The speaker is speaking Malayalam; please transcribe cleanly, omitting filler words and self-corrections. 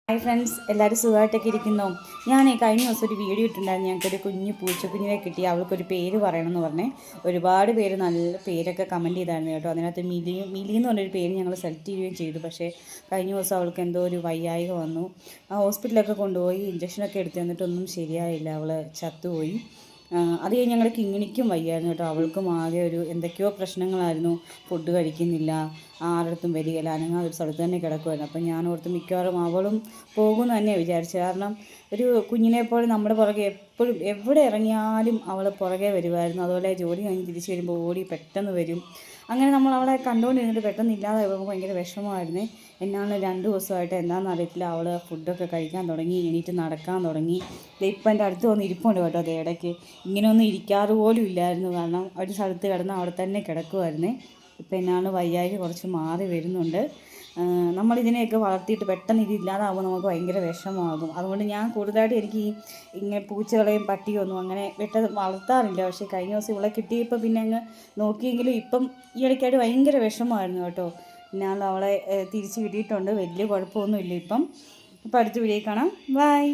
ഹായ് ഫ്രണ്ട്സ്, എല്ലാവരും സുഖമായിട്ടൊക്കെ ഇരിക്കുന്നു. ഞാൻ കഴിഞ്ഞ ദിവസം ഒരു വീഡിയോ ഇട്ടിട്ടുണ്ടായിരുന്നു. ഞങ്ങൾക്കൊരു കുഞ്ഞ് പൂച്ചക്കുഞ്ഞിനെ കിട്ടി, അവൾക്കൊരു പേര് പറയണമെന്ന് പറഞ്ഞേ. ഒരുപാട് പേര് നല്ല പേരൊക്കെ കമൻറ്റ് ചെയ്തായിരുന്നു കേട്ടോ. അതിനകത്ത് മിലി എന്ന് പറഞ്ഞൊരു പേര് ഞങ്ങൾ സെലക്ട് ചെയ്യുകയും ചെയ്തു. പക്ഷേ കഴിഞ്ഞ ദിവസം അവൾക്ക് എന്തോ ഒരു വയ്യായിക വന്നു. ഹോസ്പിറ്റലൊക്കെ കൊണ്ടുപോയി ഇഞ്ചക്ഷനൊക്കെ എടുത്ത് തന്നിട്ടൊന്നും ശരിയായില്ല, അവൾ ചത്തുപോയി. അത് കഴിഞ്ഞ് ഞങ്ങളുടെ കിങ്ങിണിക്കും വയ്യായിരുന്നു കേട്ടോ. അവൾക്കും ആകെ ഒരു എന്തൊക്കെയോ പ്രശ്നങ്ങളായിരുന്നു. ഫുഡ് കഴിക്കുന്നില്ല, ആരുടെ വരികയില്ല, അനങ്ങാതെ ഒരു സ്ഥലത്ത് തന്നെ കിടക്കുമായിരുന്നു. അപ്പം ഞാൻ ഓർത്ത് മിക്കവാറും അവളും പോകുമെന്ന് തന്നെയാണ് വിചാരിച്ചത്. കാരണം ഒരു കുഞ്ഞിനെപ്പോലെ നമ്മുടെ പുറകെ എപ്പോഴും എവിടെ ഇറങ്ങിയാലും അവൾ പുറകെ വരുമായിരുന്നു. അതുപോലെ ജോലി കഴിഞ്ഞ് തിരിച്ച് വരുമ്പോൾ ഓടി പെട്ടെന്ന് വരും. അങ്ങനെ നമ്മൾ അവളെ കണ്ടുകൊണ്ടിരുന്നിട്ട് പെട്ടെന്ന് ഇല്ലാതെ നമുക്ക് ഭയങ്കര വിഷമമായിരുന്നേ. എന്നാണ് 2 ദിവസമായിട്ട് എന്താണെന്ന് അറിയത്തില്ല, അവൾ ഫുഡൊക്കെ കഴിക്കാൻ തുടങ്ങി, എണീറ്റ് നടക്കാൻ തുടങ്ങി. ഇപ്പം എൻ്റെ അടുത്ത് വന്ന് ഇരിപ്പുണ്ട് കേട്ടോ. അത് ഇടയ്ക്ക് ഇങ്ങനെയൊന്നും ഇരിക്കാറ് പോലും ഇല്ലായിരുന്നു. കാരണം ഒരു സ്ഥലത്ത് കിടന്ന് അവിടെ തന്നെ കിടക്കുമായിരുന്നേ. ഇപ്പം എന്നാണ് വയ്യായ്ക കുറച്ച് മാറി വരുന്നുണ്ട്. നമ്മളിതിനെയൊക്കെ വളർത്തിയിട്ട് പെട്ടെന്ന് ഇതില്ലാതാകുമ്പോൾ നമുക്ക് ഭയങ്കര വിഷമമാകും. അതുകൊണ്ട് ഞാൻ കൂടുതലായിട്ട് എനിക്ക് ഇങ്ങനെ പൂച്ചകളെയും പട്ടിയും ഒന്നും അങ്ങനെ വളർത്താറില്ല. പക്ഷേ കഴിഞ്ഞ ദിവസം ഇവളെ കിട്ടിയപ്പോൾ പിന്നെ അങ്ങ് നോക്കിയെങ്കിലും ഇപ്പം ഈ ഇടയ്ക്കായിട്ട് ഭയങ്കര വിഷമമായിരുന്നു കേട്ടോ. ഞാൻ അവളെ തിരിച്ച് കിട്ടിയിട്ടുണ്ട്, വലിയ കുഴപ്പമൊന്നുമില്ല ഇപ്പം. അപ്പോൾ അടുത്ത വീഡിയോയിൽ കാണാം. ബൈ.